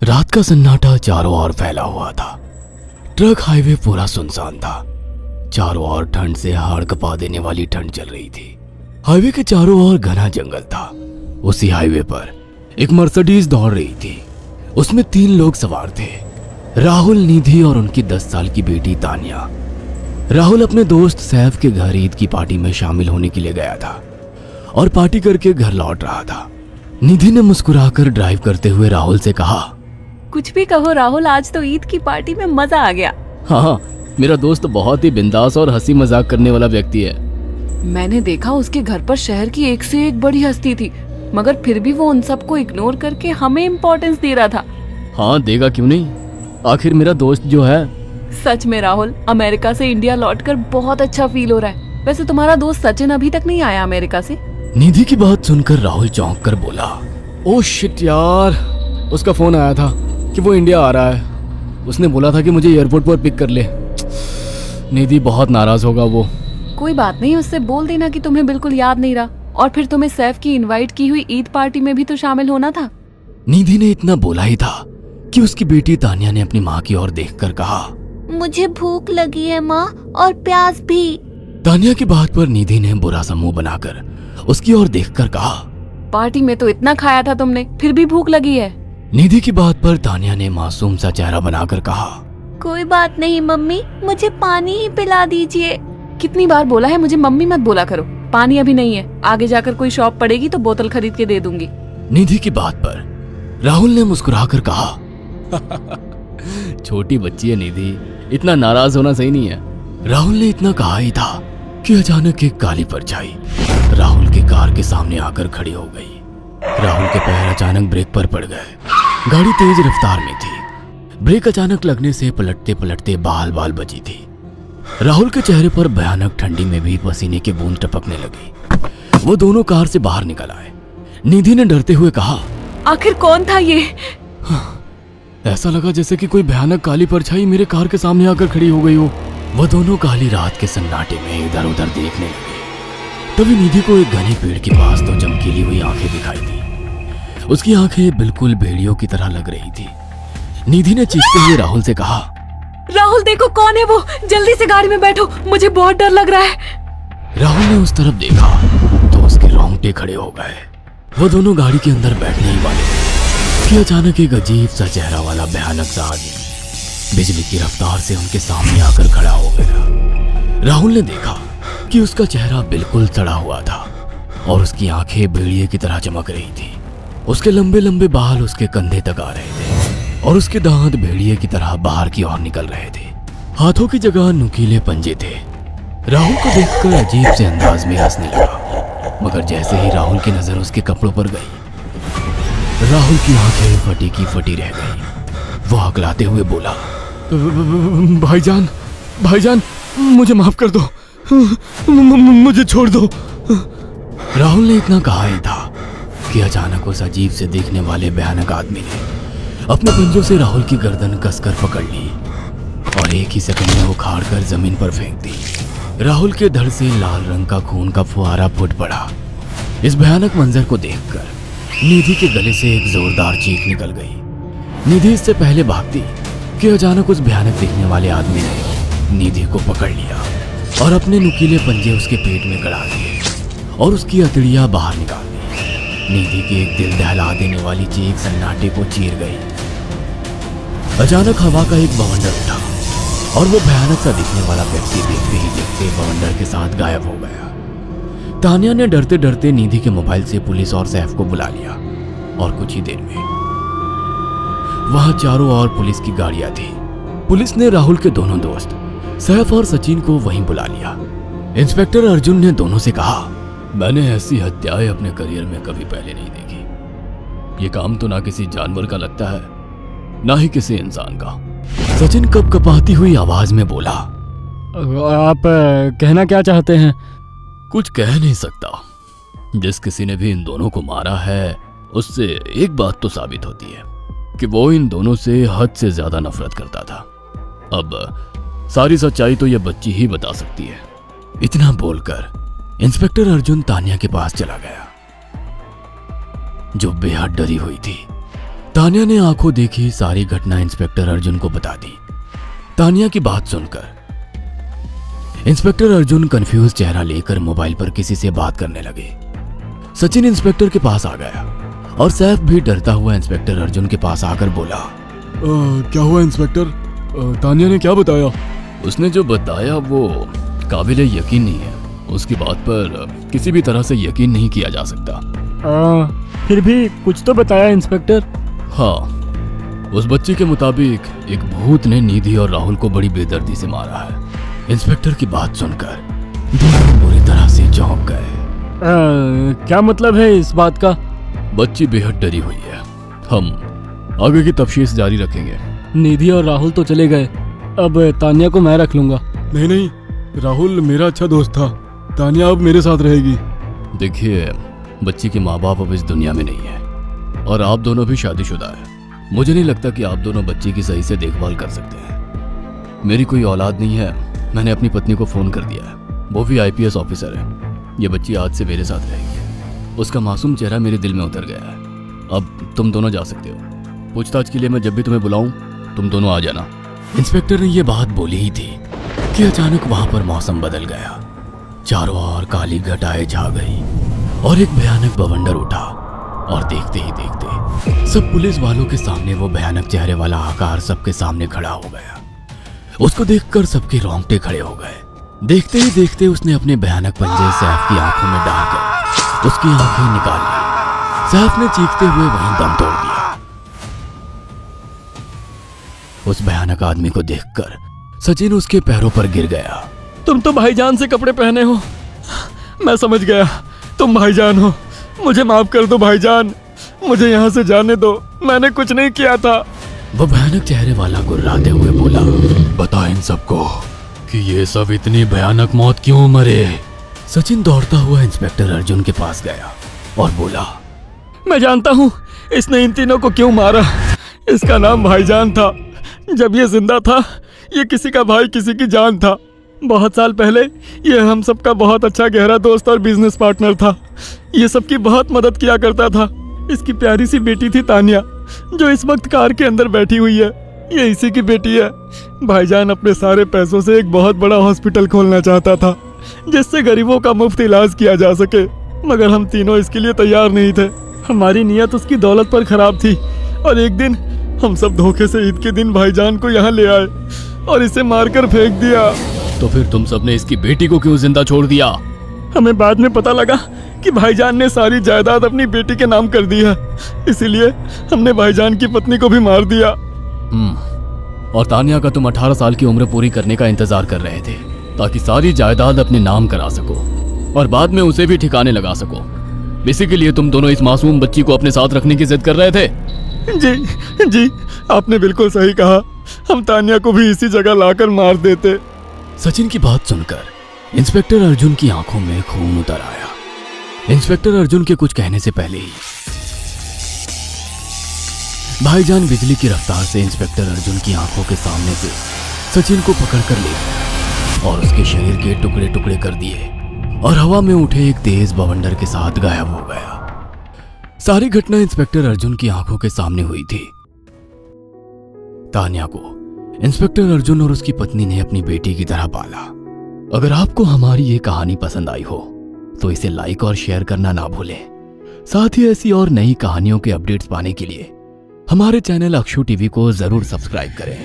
रात का सन्नाटा चारों ओर फैला हुआ था। ट्रक हाईवे पूरा सुनसान था। चारों ओर ठंड से हाड़ कपा देने वाली ठंड चल रही थी। हाईवे के चारों ओर घना जंगल था। उसी हाईवे पर एक मर्सिडीज दौड़ रही थी। उसमें 3 लोग सवार थे, राहुल, निधि और उनकी 10 साल की बेटी तानिया। राहुल अपने दोस्त सैफ के घर ईद की पार्टी में शामिल होने के लिए गया था और पार्टी करके घर लौट रहा था। निधि ने मुस्कुराकर ड्राइव करते हुए राहुल से कहा, कुछ भी कहो राहुल, आज तो ईद की पार्टी में मजा आ गया। हाँ, मेरा दोस्त बहुत ही बिंदास और हंसी मजाक करने वाला व्यक्ति है। मैंने देखा उसके घर पर शहर की एक से एक बड़ी हस्ती थी, मगर फिर भी वो उन सबको इग्नोर करके हमें इम्पोर्टेंस दे रहा था। हाँ, देगा क्यों नहीं, आखिर मेरा दोस्त जो है। सच में राहुल, अमेरिका से इंडिया लौटकर बहुत अच्छा फील हो रहा है। वैसे तुम्हारा दोस्त सचिन अभी तक नहीं आया अमेरिका से? निधि की बात सुनकर राहुल चौंक कर बोला, ओह शिट यार, उसका फोन आया था कि वो इंडिया आ रहा है। उसने बोला था कि मुझे एयरपोर्ट पर पिक कर ले। निधि बहुत नाराज होगा वो। कोई बात नहीं, उससे बोल देना कि तुम्हें बिल्कुल याद नहीं रहा और फिर तुम्हें सैफ की इनवाइट की हुई ईद पार्टी में भी तो शामिल होना था। निधि ने इतना बोला ही था कि उसकी बेटी तानिया ने अपनी माँ की ओर देखकर कहा, मुझे भूख लगी है माँ, और प्यास भी। तानिया की बात पर निधि ने बुरा सा मुंह बनाकर उसकी ओर देखकर कहा, पार्टी में तो इतना खाया था तुमने, फिर भी भूख लगी है। निधि की बात पर तानिया ने मासूम सा चेहरा बनाकर कहा, कोई बात नहीं मम्मी, मुझे पानी ही पिला दीजिए। कितनी बार बोला है मुझे मम्मी मत बोला करो। पानी अभी नहीं है, आगे जाकर कोई शॉप पड़ेगी तो बोतल खरीद के दे दूंगी। निधि की बात पर राहुल ने मुस्कुराकर कहा, छोटी बच्ची है निधि, इतना नाराज होना सही नहीं है। राहुल ने इतना कहा ही था कि अचानक एक काली परछाई राहुल की कार के सामने आकर खड़ी हो गई। राहुल के पैर अचानक ब्रेक पर पड़ गए। गाड़ी तेज रफ्तार में थी। ब्रेक अचानक लगने से पलटते पलटते बाल बाल बची थी। राहुल के चेहरे पर भयानक ठंडी में भी पसीने की बूंद टपकने लगी। वो दोनों कार से बाहर निकल आए। निधि ने डरते हुए कहा, आखिर कौन था ये? ऐसा लगा जैसे कि कोई भयानक काली परछाई मेरे कार के सामने आकर खड़ी हो गई हो। वह दोनों काली रात के सन्नाटे में इधर उधर देखने लगे। तभी निधि को एक घने पेड़ के पास 2 चमकीली हुई आंखें दिखाई दी। उसकी आंखें बिल्कुल भेड़ियों की तरह लग रही थी। निधि ने चीखते हुए राहुल से कहा, राहुल देखो कौन है वो, जल्दी से गाड़ी में बैठो, मुझे बहुत डर लग रहा है। राहुल ने उस तरफ देखा तो उसके रोंगटे खड़े हो गए। वो दोनों गाड़ी के अंदर बैठने ही वाले थे कि अचानक एक अजीब सा चेहरा वाला भयानक सा आदमी बिजली की रफ्तार से उनके सामने आकर खड़ा हो गया। राहुल ने देखा कि उसका चेहरा बिल्कुल सड़ा हुआ था और उसकी आंखें भेड़िए की तरह चमक रही थी। उसके लंबे लंबे बाल उसके कंधे तक आ रहे थे और उसके दांत भेड़िए की तरह बाहर की ओर निकल रहे थे। हाथों की जगह नुकीले पंजे थे। राहुल को देखकर अजीब से अंदाज में हंसने लगा, मगर जैसे ही राहुल की नजर उसके कपड़ों पर गई, राहुल की आंखें फटी की फटी रह गई। वो हकलाते हुए बोला, भाईजान, भाईजान, मुझे माफ कर दो, मुझे छोड़ दो। राहुल ने इतना कहा ही था कि अचानक उस अजीब से दिखने वाले भयानक आदमी ने अपने पंजों से राहुल की गर्दन कसकर पकड़ ली और एक ही सेकंड में उखाड़ कर जमीन पर फेंक दी। राहुल के धड़ से लाल रंग का खून का फुहारा फूट पड़ा। इस भयानक मंजर को देखकर निधि के गले से एक जोरदार चीख निकल गई। निधि इससे पहले भागती कि अचानक उस भयानक दिखने वाले आदमी ने निधि को पकड़ लिया और अपने नुकीले पंजे उसके पेट में गड़ा दिए और उसकी अतड़ियां बाहर निकाल दी। निधि की एक दिल दहला देने वाली चीख सन्नाटे को चीर गई। अचानक हवा का एक बवंडर उठा और वो भयानक सा दिखने वाला व्यक्ति देखते ही देखते बवंडर के साथ गायब हो गया। तानिया ने डरते डरते निधि के मोबाइल से पुलिस और सैफ को बुला लिया और कुछ ही देर में वहां चारों ओर पुलिस की गाड़ियां थी। पुलिस ने राहुल के दोनों दोस्त सैफ और सचिन को वहीं बुला लिया। इंस्पेक्टर अर्जुन ने दोनों से कहा, मैंने ऐसी हत्याएं अपने करियर में कभी पहले नहीं देखी। ये काम तो ना किसी जानवर का लगता है, ना ही किसी इंसान का। सचिन कपकपाती हुई आवाज में बोला, आप कहना क्या चाहते हैं? कुछ कह नहीं सकता। जिस किसी ने भी इन दोनों को मारा है उससे एक बात तो साबित होती है कि वो इन दोनों से हद से ज्यादा नफरत करता था। अब सारी सच्चाई तो यह बच्ची ही बता सकती है। इतना बोलकर इंस्पेक्टर अर्जुन तानिया के पास चला गया, जो बेहद डरी हुई थी। तानिया ने आंखों देखी सारी घटना इंस्पेक्टर अर्जुन को बता दी। तानिया की बात सुनकर इंस्पेक्टर अर्जुन कंफ्यूज चेहरा लेकर मोबाइल पर किसी से बात करने लगे। सचिन इंस्पेक्टर के पास आ गया और सैफ भी डरता हुआ इंस्पेक्टर अर्जुन के पास आकर बोला, क्या हुआ इंस्पेक्टर? तानिया ने क्या बताया? उसने जो बताया वो काबिले यकीन नहीं है। उसकी बात पर किसी भी तरह से यकीन नहीं किया जा सकता। फिर भी कुछ तो बताया इंस्पेक्टर। हाँ, उस बच्ची के मुताबिक एक भूत ने निधि और राहुल को बड़ी बेदर्दी से मारा है। इंस्पेक्टर की बात सुनकर दोनों बुरी तरह से चौंक गए। क्या मतलब है इस बात का? बच्ची बेहद डरी हुई है। हम आगे की तफ्तीश जारी रखेंगे। निधि और राहुल तो चले गए, अब तानिया को मैं रख लूंगा। नहीं, राहुल मेरा अच्छा दोस्त था। तानिया अब मेरे साथ रहेगी। देखिए, बच्ची के माँ बाप अब इस दुनिया में नहीं है और आप दोनों भी शादीशुदा है। मुझे नहीं लगता कि आप दोनों बच्ची की सही से देखभाल कर सकते हैं। मेरी कोई औलाद नहीं है। मैंने अपनी पत्नी को फोन कर दिया है, वो भी IPS ऑफिसर है। ये बच्ची आज से मेरे साथ रहेगी। उसका मासूम चेहरा मेरे दिल में उतर गया है। अब तुम दोनों जा सकते हो। पूछताछ के लिए मैं जब भी तुम्हें बुलाऊं तुम दोनों आ जाना। इंस्पेक्टर ने ये बात बोली ही थी कि अचानक वहां पर मौसम बदल गया। चारों ओर काली घटाएं छा गई और एक भयानक बवंडर उठा और देखते ही देखते सब पुलिस वालों के सामने वो भयानक चेहरे वाला आकार सबके सामने खड़ा हो गया। उसको देखकर सबके रोंगटे खड़े हो गए। देखते ही देखते उसने अपने भयानक पंजे सैफ की आंखों में डालकर उसकी आंखें निकाल ली। सैफ ने चीखते हुए वहीं दम तोड़ दिया। उस भयानक आदमी को देखकर सचिन उसके पैरों पर गिर गया। तुम तो भाईजान से कपड़े पहने हो। मैं समझ गया, तुम भाईजान हो। मुझे माफ कर दो भाईजान, मुझे यहाँ से जाने दो। मैंने कुछ नहीं किया था। वो भयानक चेहरे वाला गुर्राते हुए बोला, बता इन सबको कि ये सब इतनी भयानक मौत क्यों मरे। सचिन दौड़ता हुआ इंस्पेक्टर अर्जुन के पास गया और बोला, मैं जानता हूँ इसने इन तीनों को क्यों मारा। इसका नाम भाईजान था। जब ये जिंदा था ये किसी का भाई किसी की जान था। बहुत साल पहले ये हम सबका बहुत अच्छा गहरा दोस्त और बिजनेस पार्टनर था। ये सबकी बहुत मदद किया करता था। इसकी प्यारी सी बेटी थी तानिया, जो इस वक्त कार के अंदर बैठी हुई है। ये इसी की बेटी है। भाईजान अपने सारे पैसों से एक बहुत बड़ा हॉस्पिटल खोलना चाहता था जिससे गरीबों का मुफ्त इलाज किया जा सके, मगर हम तीनों इसके लिए तैयार नहीं थे। हमारी नीयत उसकी दौलत पर खराब थी और एक दिन हम सब धोखे से ईद के दिन भाईजान को यहाँ ले आए और इसे मारकर फेंक दिया। तो फिर तुम सबने इसकी बेटी को क्यों जिंदा छोड़ दिया? हमें बाद में पता लगा कि भाईजान ने सारी जायदाद अपनी बेटी के नाम कर दी है, इसीलिए हमने भाईजान की पत्नी को भी मार दिया। और तानिया का तुम 18 साल की उम्र पूरी करने का इंतजार कर रहे थे ताकि सारी जायदाद अपने नाम करा सको और बाद में उसे भी ठिकाने लगा सको। इसी के लिए तुम दोनों इस मासूम बच्ची को अपने साथ रखने की जिद कर रहे थे। जी, आपने बिल्कुल सही कहा। हम तानिया को भी इसी जगह लाकर मार देते। सचिन की बात सुनकर इंस्पेक्टर अर्जुन की आंखों में खून उतर आया। इंस्पेक्टर अर्जुन के कुछ कहने से पहले ही भाईजान बिजली की रफ्तार से इंस्पेक्टर अर्जुन की आंखों के सामने से सचिन को पकड़कर ले गया और उसके शरीर के टुकड़े टुकड़े कर दिए और हवा में उठे एक तेज बवंडर के साथ गायब हो गया। सारी घटना इंस्पेक्टर अर्जुन की आंखों के सामने हुई थी। तानिया को इंस्पेक्टर अर्जुन और उसकी पत्नी ने अपनी बेटी की तरह पाला। अगर आपको हमारी ये कहानी पसंद आई हो तो इसे लाइक और शेयर करना ना भूलें। साथ ही ऐसी और नई कहानियों के अपडेट्स पाने के लिए हमारे चैनल अक्षु टीवी को जरूर सब्सक्राइब करें।